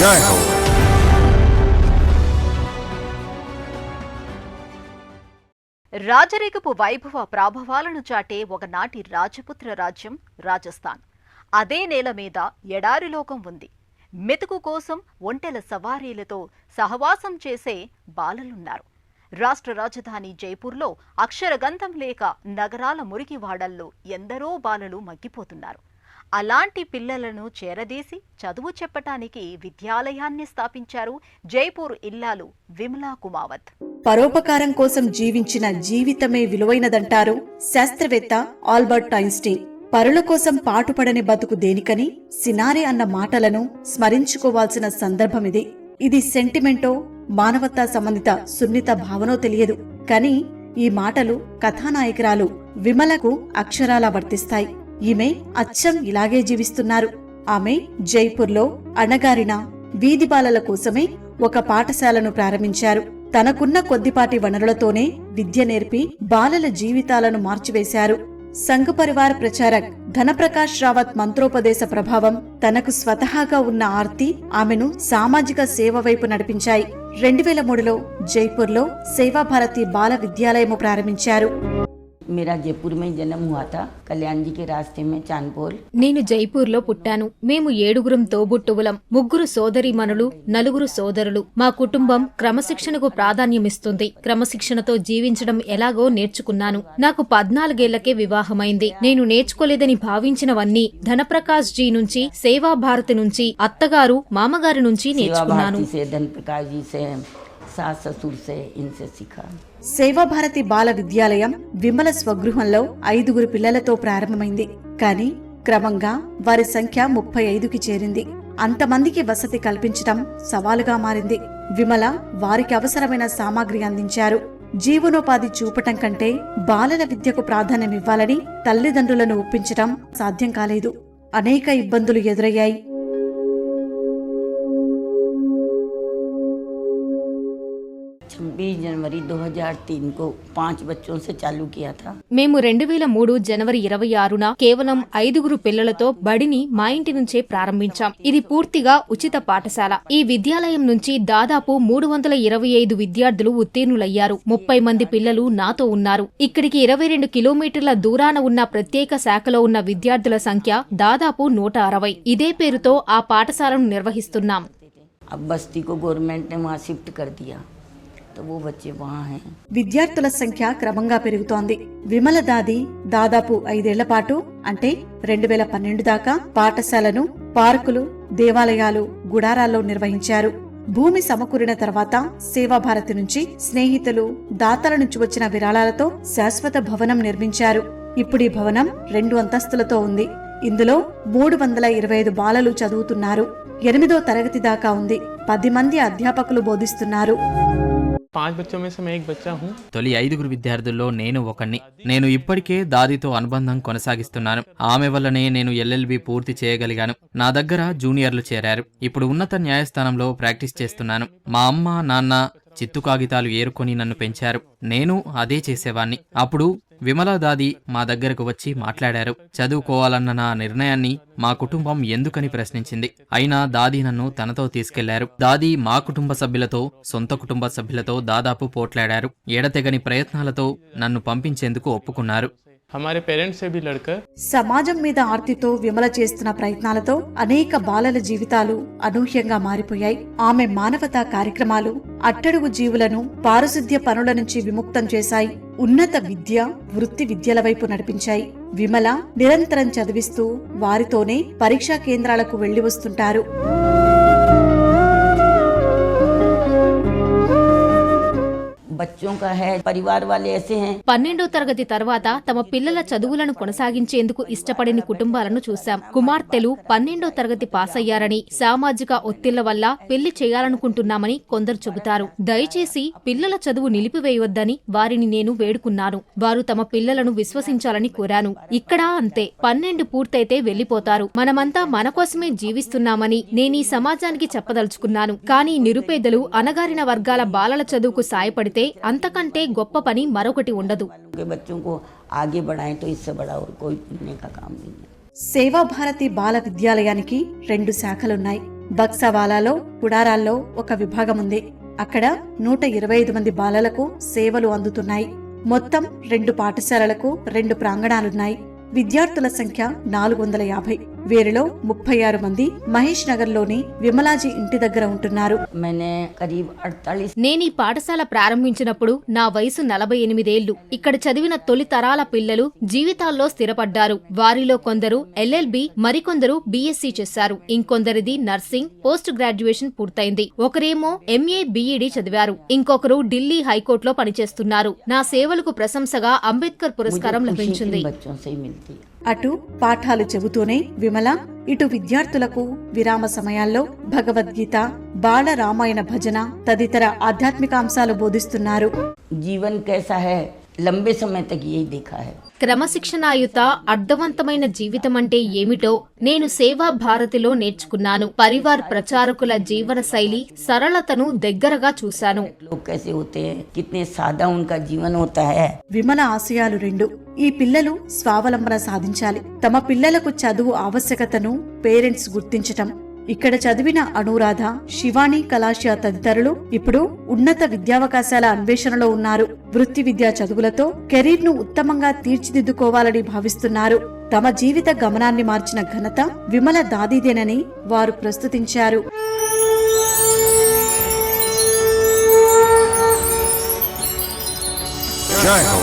జై హో. రాజరికపు వైభవ ప్రాభవాలను చాటే ఒకనాటి రాజపుత్ర రాజ్యం రాజస్థాన్. అదే నేల మీద ఎడారిలోకం ఉంది. మెతుకు కోసం ఒంటెల సవారీలతో సహవాసం చేసే బాలలున్నారు. రాష్ట్ర రాజధాని జైపూర్లో అక్షరగంధం లేక నగరాల మురికివాడల్లో ఎందరో బాలలు మగ్గిపోతున్నారు. అలాంటి పిల్లలను చేరదీసి చదువు చెప్పటానికి విద్యాలయాన్ని స్థాపించారు జైపూర్ ఇల్లాలు విమలా కుమావత్. పరోపకారం కోసం జీవించిన జీవితమే విలువైనదంటారు శాస్త్రవేత్త ఆల్బర్ట్ ఐన్స్టీన్. పరుల కోసం పాటుపడని బతుకు దేనికని సినారే అన్న మాటలను స్మరించుకోవాల్సిన సందర్భమిది. ఇది సెంటిమెంటో మానవతా సంబంధిత సున్నిత భావనో తెలియదు, కాని ఈ మాటలు కథానాయకురాలు విమలకు అక్షరాలా వర్తిస్తాయి. ఈమె అచ్చం ఇలాగే జీవిస్తున్నారు. ఆమె జైపూర్లో అణగారిన వీధి బాలల కోసమే ఒక పాఠశాలను ప్రారంభించారు. తనకున్న కొద్దిపాటి వనరులతోనే విద్య నేర్పి బాలల జీవితాలను మార్చివేశారు. సంఘ్ పరివార్ ప్రచారక్ ధనప్రకాష్ రావత్ మంత్రోపదేశ ప్రభావం, తనకు స్వతహాగా ఉన్న ఆర్తి ఆమెను సామాజిక సేవ వైపు నడిపించాయి. 2003లో జైపూర్లో సేవాభారతి బాల విద్యాలయము ప్రారంభించారు. मेरा जयपुर में जन्म हुआ था, कल्याण जी के रास्ते में चांदपोल. నేను జైపూర్లో పుట్టాను. మేము 7 తోబుట్టువులం, 3 సోదరీమణులు, 4 సోదరులు. మా కుటుంబం క్రమశిక్షణకు ప్రాధాన్యమిస్తుంది. క్రమశిక్షణతో జీవించడం ఎలాగో నేర్చుకున్నాను. నాకు 14 ఏళ్లకే వివాహమైంది. నేను నేర్చుకోలేదని భావించినవన్నీ ధనప్రకాష్ జీ నుంచి, సేవాభారతి నుంచి, అత్తగారు మామగారి నుంచి నేర్చుకున్నాను. సేవాభారతి బాల విద్యాలయం విమల స్వగృహంలో 5 పిల్లలతో ప్రారంభమైంది. కాని క్రమంగా వారి సంఖ్య 35కి చేరింది. అంతమందికి వసతి కల్పించడం సవాలుగా మారింది. విమల వారికి అవసరమైన సామాగ్రి అందించారు. జీవనోపాధి చూపటం కంటే బాలల విద్యకు ప్రాధాన్యమివ్వాలని తల్లిదండ్రులను ఒప్పించటం సాధ్యం కాలేదు. అనేక ఇబ్బందులు ఎదురయ్యాయి. 26 जनवरी 2003 को 5 बच्चों से चालू किया था. మేము 2003 జనవరి 26న కేవలం 5 పిల్లలతో బడిని మా ఇంటి నుంచే ప్రారంభించాం. ఇది పూర్తిగా ఉచిత పాఠశాల. ఈ విద్యాలయం నుంచి దాదాపు 325 విద్యార్థులు ఉత్తీర్ణులయ్యారు. 30 మంది పిల్లలు నాతో ఉన్నారు. ఇక్కడికి 22 కిలోమీటర్ల దూరాన ఉన్న ప్రత్యేక శాఖలో ఉన్న విద్యార్థుల సంఖ్య దాదాపు 160. ఇదే పేరుతో ఆ పాఠశాలను నిర్వహిస్తున్నాం. अब बस्ती को गवर्नमेंट ने वहाँ शिफ्ट कर दिया. విద్యార్థుల సంఖ్య క్రమంగా పెరుగుతోంది. విమల దాది దాదాపు 5 ఏళ్ల పాటు అంటే 2012 దాకా పాఠశాలను పార్కులు, దేవాలయాలు, గుడారాల్లో నిర్వహించారు. భూమి సమకూరిన తర్వాత సేవాభారతి నుంచి స్నేహితులు, దాతల నుంచి వచ్చిన విరాళాలతో శాశ్వత భవనం నిర్మించారు. ఇప్పుడు ఈ భవనం 2 అంతస్తులతో ఉంది. ఇందులో 325 బాలలు చదువుతున్నారు. 8వ తరగతి దాకా ఉంది. 10 మంది అధ్యాపకులు బోధిస్తున్నారు. 5 बच्चों में से मैं एक बच्चा हूँ. తొలి 5 విద్యార్థుల్లో నేను ఒకణ్ణి. నేను ఇప్పటికే దాదితో అనుబంధం కొనసాగిస్తున్నాను. ఆమె వల్లనే నేను LLB పూర్తి చేయగలిగాను. నా దగ్గర జూనియర్లు చేరారు. ఇప్పుడు ఉన్నత న్యాయస్థానంలో ప్రాక్టీస్ చేస్తున్నాను. మా అమ్మ నాన్న చిత్తు కాగితాలు ఏరుకొని నన్ను పెంచారు. నేను అదే చేసేవాణ్ణి. అప్పుడు విమలా దాది మా దగ్గరకు వచ్చి మాట్లాడారు. చదువుకోవాలన్న నా నిర్ణయాన్ని మా కుటుంబం ఎందుకని ప్రశ్నించింది. అయినా దాది నన్ను తనతో తీసుకెళ్లారు. దాది మా కుటుంబ సభ్యులతో, సొంత కుటుంబ సభ్యులతో దాదాపు పోట్లాడారు. ఎడతెగని ప్రయత్నాలతో నన్ను పంపించేందుకు ఒప్పుకున్నారు. हमारे पेरेंट्स से भी लड़कर సమాజం మీద ఆర్తితో విమల చేస్తున్న ప్రయత్నాలతో అనేక బాలల జీవితాలు అనూహ్యంగా మారిపోయాయి. ఆమె మానవతా కార్యక్రమాలు అట్టడుగు జీవులను పారిశుద్ధ్య పనుల నుంచి విముక్తం చేశాయి. ఉన్నత విద్య, వృత్తి విద్యల వైపు నడిపించాయి. విమల నిరంతరం చదివిస్తూ వారితోనే పరీక్షా కేంద్రాలకు వెళ్లి వస్తుంటారు. बच्चों का है, परिवार वाले ऐसे हैं. 12వ తరగతి తర్వాత తమ పిల్లల చదువులను కొనసాగించేందుకు ఇష్టపడని కుటుంబాలను చూశాం. కుమార్తెలు 12వ తరగతి పాస్ అయ్యారని, సామాజిక ఒత్తిళ్ల వల్ల పెళ్లి చేయాలనుకుంటున్నామని కొందరు చెబుతారు. దయచేసి పిల్లల చదువు నిలిపివేయవద్దని వారిని నేను వేడుకున్నాను. వారు తమ పిల్లలను విశ్వసించాలని కోరాను. ఇక్కడ అంతే, 12 పూర్తయితే వెళ్లిపోతారు. మనమంతా మన కోసమే జీవిస్తున్నామని నేనీ సమాజానికి చెప్పదలుచుకున్నాను. కానీ నిరుపేదలు, అణగారిన వర్గాల బాలల చదువుకు సాయపడితే అంతకంటే గొప్ప పని మరొకటి ఉండదు. సేవాభారతి బాల విద్యాలయానికి 2 శాఖలున్నాయి. బక్సావాలాలో పుడారాల్లో ఒక విభాగం ఉంది. అక్కడ 125 మంది బాలలకు సేవలు అందుతున్నాయి. మొత్తం 2 పాఠశాలలకు 2 ప్రాంగణాలున్నాయి. విద్యార్థుల సంఖ్య 450. వీరిలో 36 మంది మహేష్ నగర్ లోని విమలాజీ ఇంటి దగ్గర ఉంటున్నారు. నేనీ పాఠశాల ప్రారంభించినప్పుడు నా వయసు 48 ఏళ్లు. ఇక్కడ చదివిన తొలి తరాల పిల్లలు జీవితాల్లో స్థిరపడ్డారు. వారిలో కొందరు LLB, మరికొందరు BSc చేశారు. ఇంకొందరిది నర్సింగ్, పోస్ట్ గ్రాడ్యుయేషన్ పూర్తయింది. ఒకరేమో MA BEd చదివారు. ఇంకొకరు ఢిల్లీ హైకోర్టులో పనిచేస్తున్నారు. నా సేవలకు ప్రశంసగా అంబేద్కర్ పురస్కారం లభించింది. అటు పాఠాలు చెబుతూనే విమల ఇటు విద్యార్థులకు విరామ సమయాల్లో భగవద్గీత, బాల రామాయణ భజన తదితర ఆధ్యాత్మిక అంశాలు బోధిస్తున్నారు. జీవన్ कैसा है लंबे समय तक यही देखा है. క్రమశిక్షణాయుత అర్థవంతమైన జీవితం అంటే ఏమిటో నేను సేవా భారతిలో నేర్చుకున్నాను. పరివార్ ప్రచారకుల జీవన శైలి సరళతను దగ్గరగా చూశాను. लोग कैसे होते हैं, कितने सादा उनका जीवन होता है. విమల ఆశయాలు 2. ఈ పిల్లలు స్వావలంబన సాధించాలి. తమ పిల్లలకు చదువు ఆవశ్యకతను పేరెంట్స్ గుర్తించటం. ఇక్కడ చదివిన అనురాధ, శివాని కళాశాల తదితరులు ఇప్పుడు ఉన్నత విద్యావకాశాల అన్వేషణలో ఉన్నారు. వృత్తి విద్యా చదువులతో కెరీర్ ను ఉత్తమంగా తీర్చిదిద్దుకోవాలని భావిస్తున్నారు. తమ జీవిత గమనాన్ని మార్చిన ఘనత విమల దాదీదేనని వారు ప్రస్తుతించారు. జై హో.